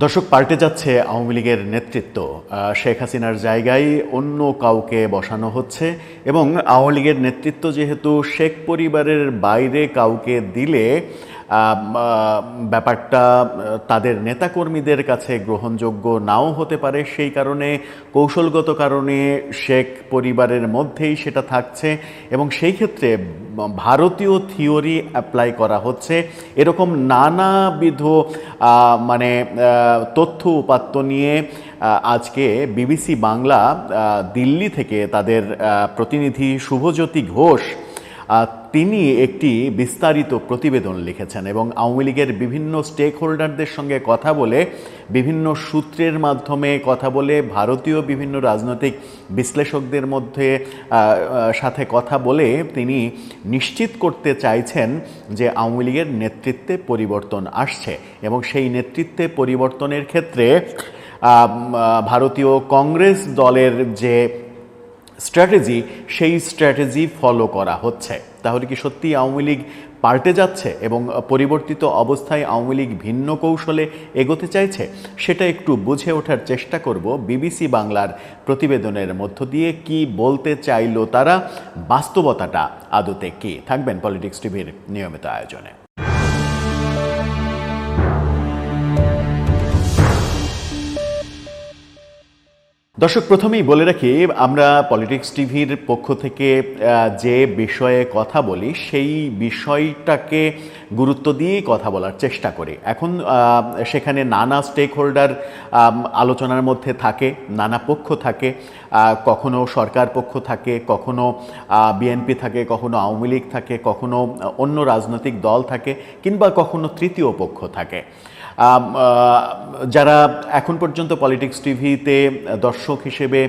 দর্শক, পাল্টে যাচ্ছে আওয়ামী লীগের নেতৃত্ব। শেখ হাসিনার জায়গায় অন্য কাউকে বসানো হচ্ছে এবং আওয়ামী লীগের নেতৃত্ব যেহেতু শেখ পরিবারের বাইরে কাউকে দিলে ব্যাপারটা তাদের নেতাকর্মীদের কাছে গ্রহণযোগ্য নাও হতে পারে, সেই কারণে কৌশলগত কারণে শেখ পরিবারের মধ্যেই সেটা থাকছে এবং সেই ক্ষেত্রে ভারতীয় থিওরি অ্যাপ্লাই করা হচ্ছে। এরকম নানাবিধ তথ্য উপাত্ত নিয়ে আজকে বিবিসি বাংলা দিল্লি থেকে তাদের প্রতিনিধি শুভজ্যোতি ঘোষ তিনি একটি বিস্তারিত প্রতিবেদন লিখেছেন এবং আওয়ামী লীগের বিভিন্ন স্টেক হোল্ডারদের সঙ্গে কথা বলে, বিভিন্ন সূত্রের মাধ্যমে কথা বলে, ভারতীয় বিভিন্ন রাজনৈতিক বিশ্লেষকদের সাথে কথা বলে তিনি নিশ্চিত করতে চাইছেন যে আওয়ামী লীগের নেতৃত্বে পরিবর্তন আসছে এবং সেই নেতৃত্বে পরিবর্তনের ক্ষেত্রে ভারতীয় কংগ্রেস দলের যে স্ট্র্যাটেজি, সেই স্ট্র্যাটেজি ফলো করা হচ্ছে। তাহলে কি সত্যি আওয়ামী লীগ পাল্টে যাচ্ছে এবং পরিবর্তিত অবস্থায় আওয়ামী লীগ ভিন্ন কৌশলে এগোতে চাইছে? সেটা একটু বুঝে ওঠার চেষ্টা করব বিবিসি বাংলার প্রতিবেদনের মধ্য দিয়ে। কি বলতে চাইল তারা, বাস্তবতাটা আদতে কি? থাকবেন পলিটিক্স টিভির নিয়মিত আয়োজনে। দর্শক, প্রথমেই বলে রাখি, আমরা পলিটিক্স টিভির পক্ষ থেকে যে বিষয়ে কথা বলি সেই বিষয়টাকে গুরুত্ব দিয়েই কথা বলার চেষ্টা করি। এখন সেখানে নানা স্টেক হোল্ডার আলোচনার মধ্যে থাকে, নানা পক্ষ থাকে, কখনো সরকার পক্ষ থাকে, কখনো বিএনপি থাকে, কখনো আওয়ামী লীগ থাকে, কখনো অন্য রাজনৈতিক দল থাকে, কিংবা কখনো তৃতীয় পক্ষ থাকে। যারা এখন পর্যন্ত পলিটিক্স টিভিতে দর্শক হিসেবে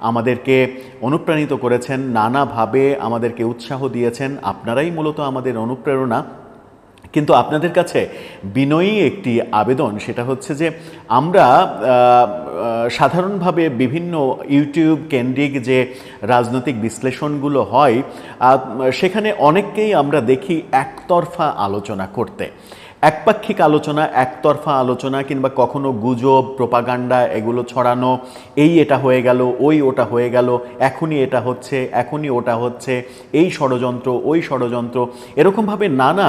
আমাদেরকে অনুপ্রাণিত করেছেন, নানাভাবে আমাদেরকে উৎসাহ দিয়েছেন, আপনারাই মূলত আমাদের অনুপ্রেরণা। কিন্তু আপনাদের কাছে বিনয়ী একটি আবেদন, সেটা হচ্ছে যে আমরা সাধারণভাবে বিভিন্ন ইউটিউব কেন্দ্রিক যে রাজনৈতিক বিশ্লেষণগুলো হয় সেখানে অনেককেই আমরা দেখি একতরফা আলোচনা করতে, একপাক্ষিক আলোচনা, একতরফা আলোচনা, কিংবা কখনো গুজব, প্রোপাগান্ডা এগুলো ছড়ানো। এটা হয়ে গেল, ওটা হয়ে গেল, এখনই এটা হচ্ছে, এখনই ওটা হচ্ছে, এই ষড়যন্ত্র, ওই ষড়যন্ত্র, এরকমভাবে নানা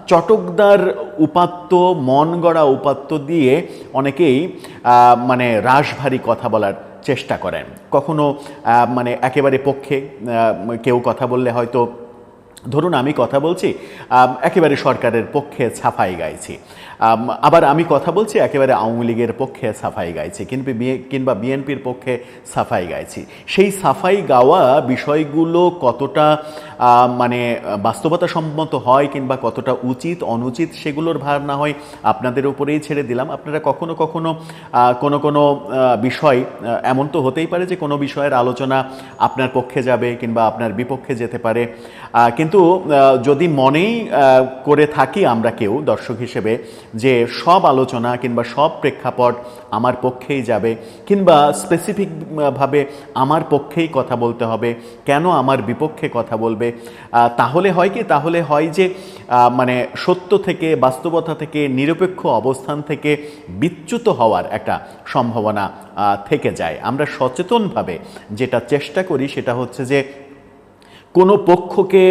চটকদার উপাত্ত, মন গড়া উপাত্ত দিয়ে অনেকেই রাশভারী কথা বলার চেষ্টা করেন। কখনো একেবারে পক্ষে কেউ কথা বললে, হয়তো ধরুন আমি কথা বলছি একেবারে সরকারের পক্ষে সাফাই গাইছি, আবার আমি কথা বলছি একেবারে আওয়ামী লীগের পক্ষে সাফাই গাইছি, কিংবা বিএনপির পক্ষে সাফাই গাইছি। সেই সাফাই গাওয়া বিষয়গুলো কতটা বাস্তবতাসম্মত হয় কিংবা কতটা উচিত অনুচিত, সেগুলোর ভার না হয় আপনাদের উপরেই ছেড়ে দিলাম। আপনারা কখনো কখনো কোনো বিষয়, এমন তো হতেই পারে যে কোনো বিষয়ের আলোচনা আপনার পক্ষে যাবে কিংবা আপনার বিপক্ষে যেতে পারে, কিন্তু যদি মনেই করে থাকি আমরা কেউ দর্শক হিসেবে যে সব আলোচনা কিংবা সব প্রেক্ষাপট আমার পক্ষেই যাবে, কিংবা স্পেসিফিকভাবে আমার পক্ষেই কথা বলতে হবে, কেন আমার বিপক্ষে কথা বলবে, তাহলে হয় কি, তাহলে হয় যে সত্য থেকে, বাস্তবতা থেকে, নিরপেক্ষ অবস্থান থেকে বিচ্যুত হওয়ার একটা সম্ভাবনা থেকে যায়। আমরা সচেতনভাবে যেটা চেষ্টা করি সেটা হচ্ছে যে কোনো পক্ষকে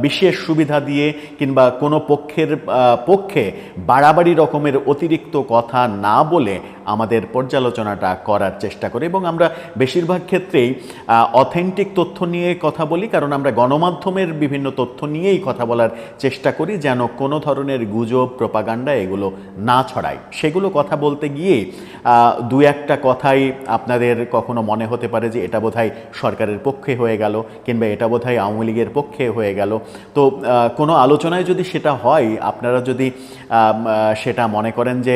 বিশেষ সুবিধা দিয়ে কিংবা কোনো পক্ষে বাড়াবাড়ি রকমের অতিরিক্ত কথা না বলে আমাদের পর্যালোচনাটা করার চেষ্টা করি এবং আমরা বেশিরভাগ ক্ষেত্রেই অথেন্টিক তথ্য নিয়ে কথা বলি, কারণ আমরা গণমাধ্যমের বিভিন্ন তথ্য নিয়েই কথা বলার চেষ্টা করি যেন কোনো ধরনের গুজব, প্রোপাগান্ডা এগুলো না ছড়ায়। সেগুলো কথা বলতে গিয়ে দু একটা কথাই আপনাদের কখনো মনে হতে পারে যে এটা বোধহয় সরকারের পক্ষে হয়ে গেল কিংবা এটা বোধহয় আওয়ামী লীগের পক্ষে হয়ে গেল। তো কোনো আলোচনায় যদি সেটা হয়, আপনারা যদি সেটা মনে করেন যে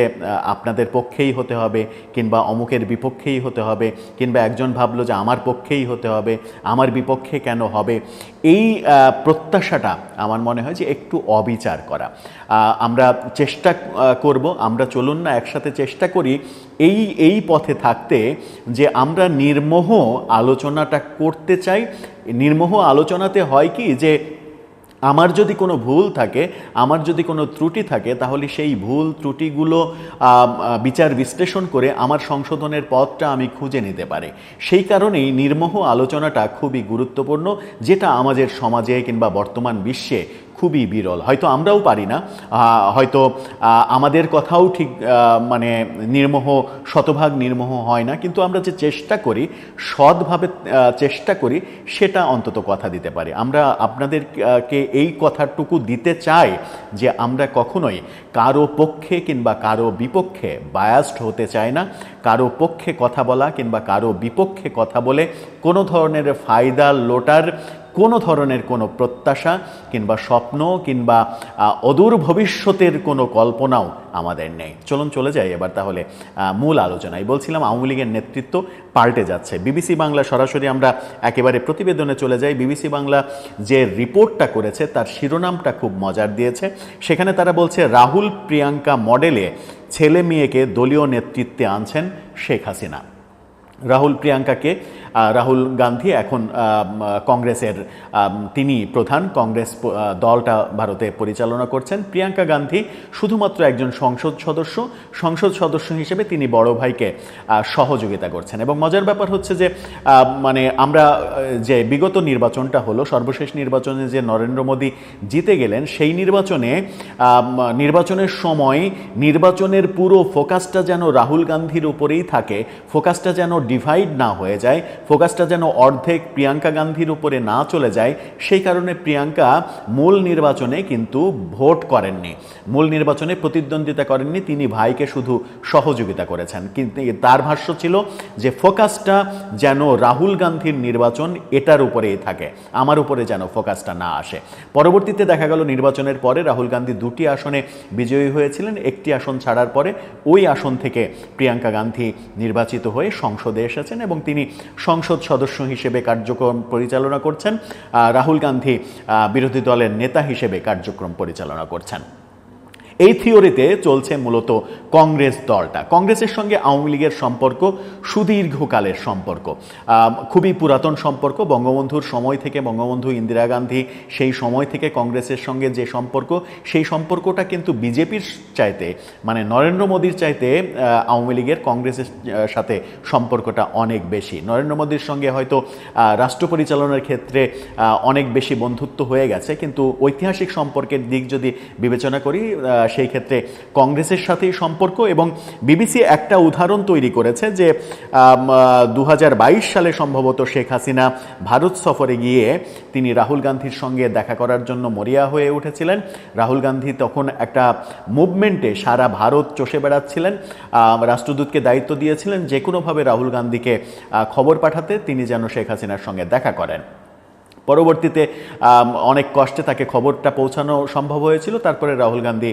আপনাদের পক্ষেই হতে হবে কিংবা অমুকের বিপক্ষেই হতে হবে, কিংবা একজন ভাবলো যে আমার পক্ষেই হতে হবে, আমার বিপক্ষে কেন হবে, এই প্রত্যাশাটা আমার মনে হয় যে একটু অবিচার করা। আমরা চেষ্টা করব, আমরা চলুন না একসাথে চেষ্টা করি এই পথে থাকতে যে আমরা নির্মোহ আলোচনাটা করতে চাই। নির্মোহ আলোচনাতে হয় কি যে আমার যদি কোনো ভুল থাকে, আমার যদি কোনো ত্রুটি থাকে, তাহলে সেই ভুল ত্রুটিগুলো বিচার বিশ্লেষণ করে আমার সংশোধনের পথটা আমি খুঁজে নিতে পারি। সেই কারণেই নির্মোহ আলোচনাটা খুবই গুরুত্বপূর্ণ, যেটা আমাদের সমাজে কিংবা বর্তমান বিশ্বে খুবই বিরল। হয়তো আমরাও পারি না, হয়তো আমাদের কথাও ঠিক মানে নির্মোহ, শতভাগ নির্মোহ হয় না, কিন্তু আমরা যে চেষ্টা করি, সৎভাবে চেষ্টা করি, সেটা অন্তত কথা দিতে পারি। আমরা আপনাদেরকে এই কথাটুকু দিতে চাই যে আমরা কখনোই কারো পক্ষে কিংবা কারো বিপক্ষে বায়াসড হতে চাই না। কারো পক্ষে কথা বলা কিংবা কারো বিপক্ষে কথা বলে কোনো ধরনের ফায়দা লোটার কোনো ধরনের কোনো প্রত্যাশা কিংবা স্বপ্ন কিংবা অদূর ভবিষ্যতের কোনো কল্পনাও আমাদের নেই। চলুন চলে যাই এবার তাহলে মূল আলোচনায়। বলছিলাম আওয়ামী লীগের নেতৃত্ব পাল্টে যাচ্ছে। বিবিসি বাংলা, সরাসরি আমরা একেবারে প্রতিবেদনে চলে যাই। বিবিসি বাংলা যে রিপোর্টটা করেছে তার শিরোনামটা খুব মজার দিয়েছে। সেখানে তারা বলছে, রাহুল প্রিয়াঙ্কা মডেলে ছেলে মেয়েকে দলীয় নেতৃত্বে আনছেন শেখ হাসিনা। রাহুল প্রিয়াঙ্কাকে, রাহুল গান্ধী এখন কংগ্রেসের তিনি প্রধান, কংগ্রেস দলটা ভারতে পরিচালনা করছেন। প্রিয়াঙ্কা গান্ধী শুধুমাত্র একজন সংসদ সদস্য হিসেবে তিনি বড় ভাইকে সহযোগিতা করছেন। এবং মজার ব্যাপার হচ্ছে যে মানে আমরা যে বিগত নির্বাচনটা হলো, সর্বশেষ নির্বাচনে যে নরেন্দ্র মোদী জিতে গেলেন, সেই নির্বাচনের সময় নির্বাচনের পুরো ফোকাসটা যেন রাহুল গান্ধীর উপরেই থাকে, ফোকাসটা যেন ডিভাইড না হয়ে যায়, ফোকাসটা যেন অর্ধেক প্রিয়াঙ্কা গান্ধীর উপরে না চলে যায়। সেই কারণে প্রিয়াঙ্কা মূল নির্বাচনে কিন্তু ভোট করেননি, মূল নির্বাচনে প্রতিদ্বন্দ্বিতা করেননি, তিনি ভাইকে শুধু সহযোগিতা করেছেন। কিন্তু তার ভাষ্য ছিল যে ফোকাসটা যেন রাহুল গান্ধীর নির্বাচন এটার উপরেই থাকে, আমার উপরে যেন ফোকাসটা না আসে। পরবর্তীতে দেখা গেল নির্বাচনের পরে রাহুল গান্ধী 2টি আসনে বিজয়ী হয়েছিলেন। একটি আসন ছাড়ার পরে ওই আসন থেকে প্রিয়াঙ্কা গান্ধী নির্বাচিত হয়ে সংসদে এসেছেন এবং তিনি সংসদ সদস্য হিসেবে কার্যক্রম পরিচালনা করছেন। রাহুল গান্ধী বিরোধী দলের নেতা হিসেবে কার্যক্রম পরিচালনা করছেন। এই থিওরিতে চলছে মূলত কংগ্রেস দলটা। কংগ্রেসের সঙ্গে আওয়ামী লীগের সম্পর্ক সুদীর্ঘকালের সম্পর্ক, খুবই পুরাতন সম্পর্ক। বঙ্গবন্ধুর সময় থেকে, বঙ্গবন্ধু ইন্দিরা গান্ধী সেই সময় থেকে কংগ্রেসের সঙ্গে যে সম্পর্ক, সেই সম্পর্কটা কিন্তু বিজেপির চাইতে, মানে নরেন্দ্র মোদীর চাইতে আওয়ামী লীগের কংগ্রেসের সাথে সম্পর্কটা অনেক বেশি। নরেন্দ্র মোদীর সঙ্গে হয়তো রাষ্ট্র পরিচালনার ক্ষেত্রে অনেক বেশি বন্ধুত্ব হয়ে গেছে, কিন্তু ঐতিহাসিক সম্পর্কের দিক যদি বিবেচনা করি, সেই ক্ষেত্রে কংগ্রেসের সাথেই সম্পর্ক। এবং বিবিসি একটা উদাহরণ তৈরি করেছে যে 2022 সালে সম্ভবত শেখ হাসিনা ভারত সফরে গিয়ে তিনি রাহুল গান্ধীর সঙ্গে দেখা করার জন্য মরিয়া হয়ে উঠেছিলেন। রাহুল গান্ধী তখন একটা মুভমেন্টে সারা ভারত চষে বেড়াচ্ছিলেন, রাষ্ট্রদূতকে দায়িত্ব দিয়েছিলেন যে কোনোভাবে রাহুল গান্ধীকে খবর পাঠাতে, তিনি যেন শেখ হাসিনার সঙ্গে দেখা করেন। পরবর্তীতে অনেক কষ্টে তাকে খবরটা পৌঁছানো সম্ভব হয়েছিল। তারপরে রাহুল গান্ধী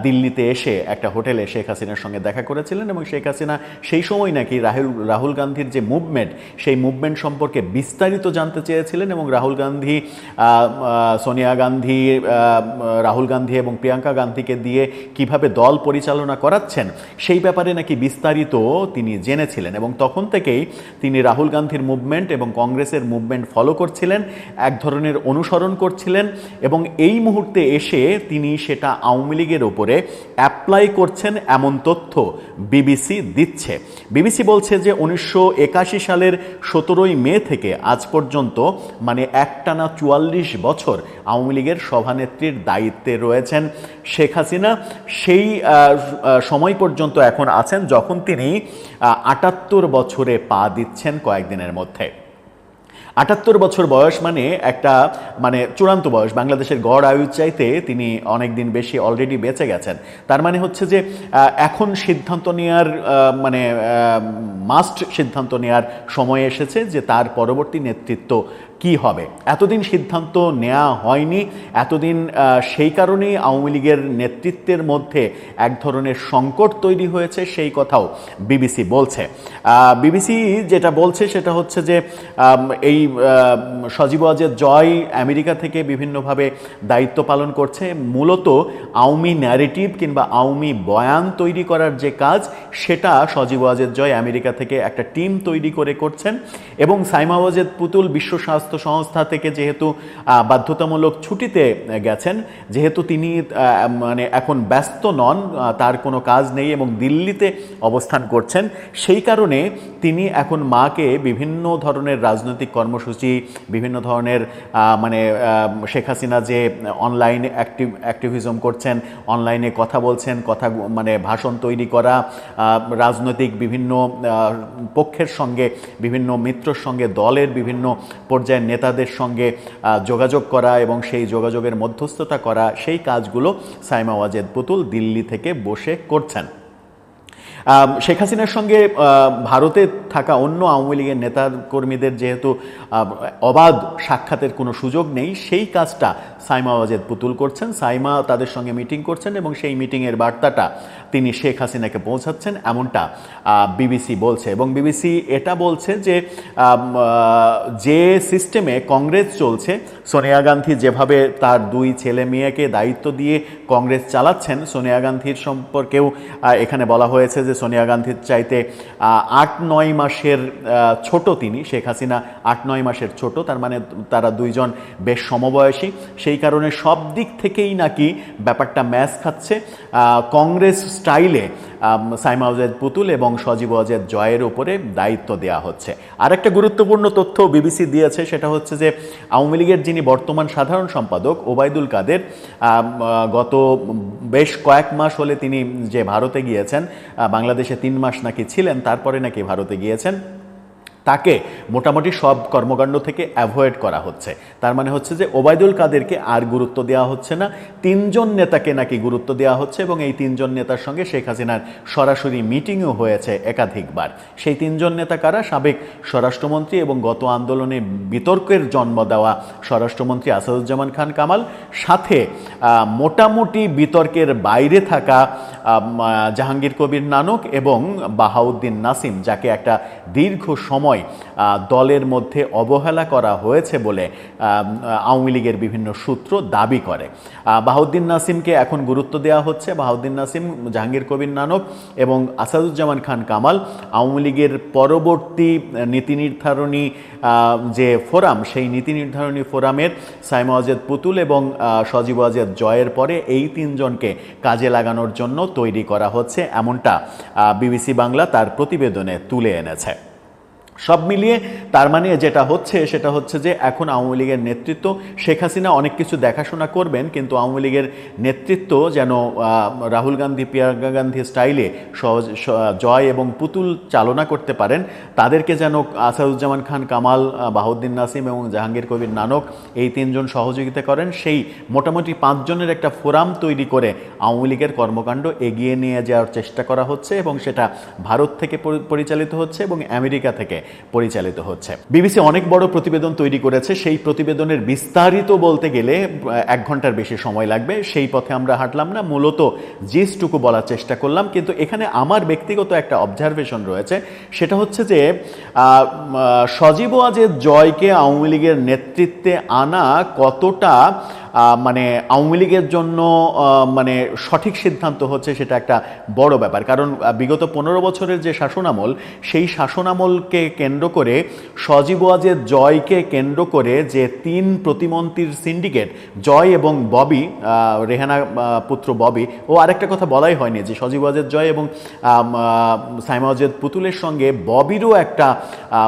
দিল্লিতে এসে একটা হোটেলে শেখ হাসিনার সঙ্গে দেখা করেছিলেন এবং শেখ হাসিনা সেই সময় নাকি রাহুল গান্ধীর যে মুভমেন্ট, সেই মুভমেন্ট সম্পর্কে বিস্তারিত জানতে চেয়েছিলেন এবং রাহুল গান্ধী, সোনিয়া গান্ধী, রাহুল গান্ধী এবং প্রিয়াঙ্কা গান্ধীকে দিয়ে কিভাবে দল পরিচালনা করাচ্ছেন সেই ব্যাপারে নাকি বিস্তারিত তিনি জেনেছিলেন। এবং তখন থেকেই তিনি রাহুল গান্ধীর মুভমেন্ট এবং কংগ্রেসের মুভমেন্ট ফলো করছিলেন, এক ধরনের অনুসরণ করছিলেন এবং এই মুহূর্তে এসে তিনি সেটা আওয়ামী লীগের ওপরে অ্যাপ্লাই করছেন, এমন তথ্য বিবিসি দিচ্ছে। বিবিসি বলছে যে 1981 সালের 17ই মে থেকে আজ পর্যন্ত, মানে একটানা 44 বছর আওয়ামী লীগের সভানেত্রীর দায়িত্বে রয়েছেন শেখ হাসিনা। সেই সময় পর্যন্ত এখন আছেন যখন তিনি 78 বছরে পা দিচ্ছেন কয়েকদিনের মধ্যে। 78 বছর বয়স মানে একটা মানে চূড়ান্ত বয়স। বাংলাদেশের গড় আয়ুর চাইতে তিনি অনেক দিন বেশি অলরেডি বেঁচে গেছেন। তার মানে হচ্ছে যে এখন সিদ্ধান্ত নেওয়ার মানে মাস্ট সিদ্ধান্ত নেওয়ার সময় এসেছে যে তার পরবর্তী নেতৃত্ব কি হবে। এতদিন সিদ্ধান্ত নেওয়া হয়নি, এতদিন সেই কারণেই আওয়ামী লীগের নেতৃত্বের মধ্যে এক ধরনের সংকট তৈরি হয়েছে, সেই কথাও বিবিসি বলছে। বিবিসি যেটা বলছে সেটা হচ্ছে যে এই সজীব ওয়াজেদ জয় আমেরিকা থেকে বিভিন্নভাবে দায়িত্ব পালন করছে। মূলত আওয়ামী ন্যারেটিভ কিংবা আওয়ামী বয়ান তৈরি করার যে কাজ, সেটা সজীব ওয়াজেদ জয় আমেরিকা থেকে একটা টিম তৈরি করে করছেন। এবং সাইমা ওয়াজেদ পুতুল বিশ্ব স্বাস্থ্য স্বাস্থ্য সংস্থা থেকে যেহেতু বাধ্যতামূলক ছুটিতে গেছেন, যেহেতু তিনি মানে এখন ব্যস্ত নন, তার কোনো কাজ নেই এবং দিল্লিতে অবস্থান করছেন, সেই কারণে তিনি এখন মাকে বিভিন্ন ধরনের রাজনৈতিক কর্মসূচি, বিভিন্ন ধরনের মানে শেখ হাসিনা যে অনলাইনে অ্যাক্টিভিজম করছেন, অনলাইনে কথা বলছেন, কথা মানে ভাষণ তৈরি করা, রাজনৈতিক বিভিন্ন পক্ষের সঙ্গে, বিভিন্ন মিত্রর সঙ্গে, দলের বিভিন্ন পর্যায়ের নেতাদের সঙ্গে যোগাযোগ করা এবং সেই যোগাযোগের মধ্যস্থতা করা, সেই কাজগুলো সাইমা ওয়াজেদ পুতুল দিল্লি থেকে বসে করছেন। শেখ হাসিনার সঙ্গে ভারতে থাকা অন্য আওয়ামী লীগের নেতা কর্মীদের যেহেতু অবাধ সাক্ষাতের কোনো সুযোগ নেই, সেই কাজটা সাইমা ওয়াজেদ পুতুল করছেন। সাইমা তাদের সঙ্গে মিটিং করছেন এবং সেই মিটিংয়ের বার্তাটা তিনি শেখ হাসিনাকে পৌঁছাচ্ছেন, এমনটা বিবিসি বলছে। এবং বিবিসি এটা বলছে যে সিস্টেমে কংগ্রেস চলছে, সোনিয়া গান্ধী যেভাবে তার দুই ছেলে মেয়েকে দায়িত্ব দিয়ে কংগ্রেস চালাচ্ছেন, সোনিয়া গান্ধীর সম্পর্কেও এখানে বলা হয়েছে যে সোনিয়া গান্ধীর চাইতে ৮-৯ মাসের ছোট তিনি, শেখ হাসিনা ৮-৯ মাসের ছোট, তার মানে তারা দুইজন বেশ সমবয়সী। সেই কারণে সব দিক থেকেই নাকি ব্যাপারটা ম্যাচ খাচ্ছে। কংগ্রেস স্টাইলে সাইমা ওয়াজেদ পুতুল এবং সজীব ওয়াজেদ জয়ের উপরে দায়িত্ব দেওয়া হচ্ছে। আরেকটা গুরুত্বপূর্ণ তথ্য বিবিসি দিয়েছে, সেটা হচ্ছে যে আওয়ামী লীগের যিনি বর্তমান সাধারণ সম্পাদক ওবায়দুল কাদের, গত বেশ কয়েক মাস হলে তিনি যে ভারতে গিয়েছেন, বাংলাদেশে 3 মাস নাকি ছিলেন, তারপরে নাকি ভারতে গিয়েছেন, তাকে মোটামুটি সব কর্মকাণ্ড থেকে অ্যাভয়েড করা হচ্ছে। তার মানে হচ্ছে যে ওবায়দুল কাদেরকে আর গুরুত্ব দেওয়া হচ্ছে না, 3 জন নেতাকে নাকি গুরুত্ব দেওয়া হচ্ছে এবং এই 3 জন নেতার সঙ্গে শেখ হাসিনার সরাসরি মিটিংও হয়েছে একাধিকবার। সেই 3 জন নেতা কারা? সাবেক স্বরাষ্ট্রমন্ত্রী এবং গত আন্দোলনে বিতর্কের জন্ম দেওয়া স্বরাষ্ট্রমন্ত্রী আসাদুজ্জামান খান কামাল, সাথে মোটামুটি বিতর্কের বাইরে থাকা জাহাঙ্গীর কবির নানক এবং বাহাউদ্দিন নাসিম, যাকে একটা দীর্ঘ সময় দলের মধ্যে অবহেলা করা হয়েছে বলে আওয়ামী লীগের বিভিন্ন সূত্র দাবি করে। বাহাউদ্দিন নাসিমকে এখন গুরুত্ব দেওয়া হচ্ছে। বাহাউদ্দিন নাসিম, জাহাঙ্গীর কবির নানক এবং আসাদুজ্জামান খান কামাল আওয়ামী লীগের পরবর্তী নীতি নির্ধারণী যে ফোরাম, সেই নীতি নির্ধারণী ফোরামের সাইমা ওয়াজেদ পুতুল এবং সজীব ওয়াজেদ জয়ের পরে এই 3 জনকে কাজে লাগানোর জন্য তৈরি করা হচ্ছে, এমনটা বিবিসি বাংলা তার প্রতিবেদনে তুলে এনেছে। সব মিলিয়ে তার মানে যেটা হচ্ছে সেটা হচ্ছে যে এখন আওয়ামী লীগের নেতৃত্ব, শেখ হাসিনা অনেক কিছু দেখাশোনা করবেন, কিন্তু আওয়ামী লীগের নেতৃত্ব যেন রাহুল গান্ধী, প্রিয়াঙ্কা গান্ধী স্টাইলে জয় এবং পুতুল চালনা করতে পারেন, তাদেরকে যেন আসাদুজ্জামান খান কামাল, বাহাউদ্দিন নাসিম এবং জাহাঙ্গীর কবির নানক এই 3 জন সহযোগিতা করেন, সেই মোটামুটি 5 জনের একটা ফোরাম তৈরি করে আওয়ামী লীগের কর্মকাণ্ড এগিয়ে নিয়ে যাওয়ার চেষ্টা করা হচ্ছে এবং সেটা ভারত থেকে পরিচালিত হচ্ছে এবং আমেরিকা থেকে পরিচালিত হচ্ছে। বিবিসি অনেক বড় প্রতিবেদন তৈরি করেছে, সেই প্রতিবেদনের বিস্তারিত বলতে গেলে 1 ঘন্টার বেশি সময় লাগবে, সেই পথে আমরা হাঁটলাম না, মূলত জিস্টুকু বলার চেষ্টা করলাম। কিন্তু এখানে আমার ব্যক্তিগত একটা অবজারভেশন রয়েছে, সেটা হচ্ছে যে সজীব ওয়াজেদ জয়কে আওয়ামী লীগের নেতৃত্বে আনা কতটা মানে আওয়ামী লীগের জন্য মানে সঠিক সিদ্ধান্ত হচ্ছে, সেটা একটা বড় ব্যাপার। কারণ বিগত 15 বছরের যে শাসনামল, সেই শাসনামলকে কেন্দ্র করে, সজীব ওয়াজেদ জয়কে কেন্দ্র করে যে 3 প্রতিমন্ত্রীর সিন্ডিকেট, জয় এবং ববি, রেহানা পুত্র ববি, ও আরেকটা কথা বলাই হয়নি যে সজীব ওয়াজেদ জয় এবং সাইমা ওয়াজেদ পুতুলের সঙ্গে ববিরও একটা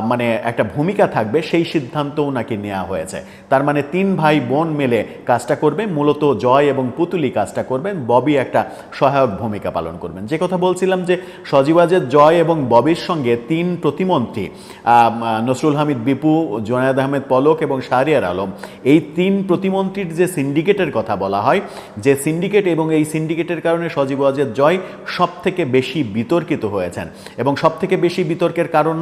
মানে একটা ভূমিকা থাকবে, সেই সিদ্ধান্তও নাকি নেওয়া হয়েছে। তার মানে 3 ভাই বোন মিলে কাজটা করবে, মূলত জয় এবং পুতুলি কাজটা করবেন, ববি একটা সহায়ক ভূমিকা পালন করবেন। যে কথা বলছিলাম যে সজীব ওয়াজেদ জয় এবং ববির সঙ্গে 3 প্রতিমন্ত্রী, নসরুল হামিদ বিপু, জুনায়েদ আহমেদ পলক এবং শাহরিয়ার আলম, এই 3 প্রতিমন্ত্রীর যে সিন্ডিকেটের কথা বলা হয়, যে সিন্ডিকেট, এবং এই সিন্ডিকেটের কারণে সজীব ওয়াজেদ জয় সব থেকে বেশি বিতর্কিত হয়েছেন এবং সব থেকে বেশি বিতর্কের কারণ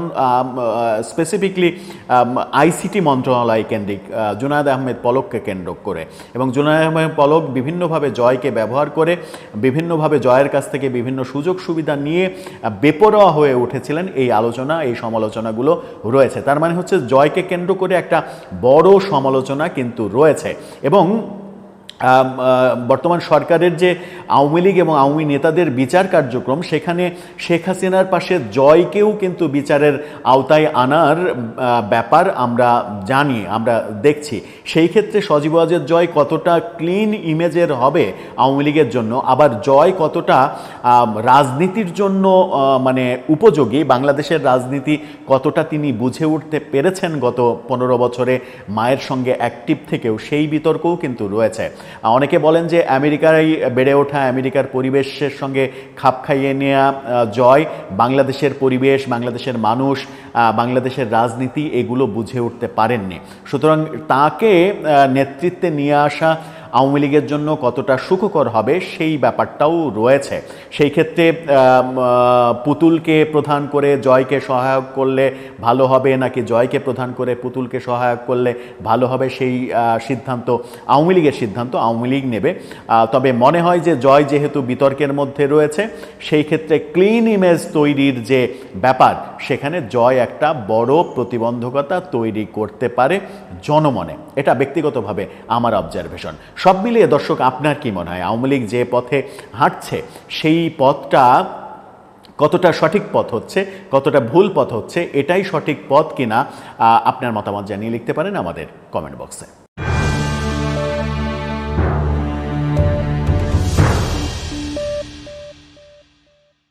স্পেসিফিকলি আইসিটি মন্ত্রণালয় কেন্দ্রিক জুনায়েদ আহমেদ পলককে কেন্দ্র করে, এবং জুনায়েদ আহমেদ পলক বিভিন্নভাবে জয়কে ব্যবহার করে, বিভিন্নভাবে জয়ের কাছ থেকে বিভিন্ন সুযোগ সুবিধা নিয়ে বেপরোয়া হয়ে উঠেছিলেন। এই আলোচনা, এই সমালোচনাগুলো রয়েছে। তার মানে হচ্ছে জয়কে কেন্দ্র করে একটা বড় সমালোচনা কিন্তু রয়েছে। এবং বর্তমান সরকারের যে আওয়ামী লীগ এবং আওয়ামী নেতাদের বিচার কার্যক্রম, সেখানে শেখ হাসিনার পাশে জয়কেও কিন্তু বিচারের আওতায় আনার ব্যাপার আমরা জানি, আমরা দেখছি। সেই ক্ষেত্রে সজীব ওয়াজেদ জয় কতটা ক্লিন ইমেজের হবে আওয়ামী লীগের জন্য, আবার জয় কতটা রাজনীতির জন্য মানে উপযোগী, বাংলাদেশের রাজনীতি কতটা তিনি বুঝে উঠতে পেরেছেন গত 15 বছরে মায়ের সঙ্গে অ্যাক্টিভ থেকেও, সেই বিতর্কও কিন্তু রয়েছে। অনেকে বলেন যে আমেরিকায় বেড়ে ওঠা, আমেরিকার পরিবেশের সঙ্গে খাপ খাইয়ে নেওয়া জয় বাংলাদেশের পরিবেশ, বাংলাদেশের মানুষ, বাংলাদেশের রাজনীতি এগুলো বুঝে উঠতে পারেননি। সুতরাং তাকে নেতৃত্বে নিয়ে আসা আওয়ামী লীগের জন্য কতটা সুখকর হবে সেই ব্যাপারটাও রয়েছে। সেই ক্ষেত্রে পুতুলকে প্রধান করে জয়কে সহায়ক করলে ভালো হবে, নাকি জয়কে প্রধান করে পুতুলকে সহায়ক করলে ভালো হবে, সেই সিদ্ধান্ত আওয়ামী লীগের সিদ্ধান্ত আওয়ামী লীগ নেবে। তবে মনে হয় যে জয় যেহেতু বিতর্কের মধ্যে রয়েছে, সেই ক্ষেত্রে ক্লিন ইমেজ তৈরির যে ব্যাপার, সেখানে জয় একটা বড় প্রতিবন্ধকতা তৈরি করতে পারে জনমনে। এটা ব্যক্তিগতভাবে আমার অবজারভেশন। সব মিলিয়ে দর্শক, আপনার কি মনে হয় আওয়ামী লীগ যে পথে হাঁটছে সেই পথটা কতটা সঠিক পথ হচ্ছে, কতটা ভুল পথ হচ্ছে, এটাই সঠিক পথ কিনা আপনার মতামত জানিয়ে লিখতে পারেন আমাদের কমেন্ট বক্সে।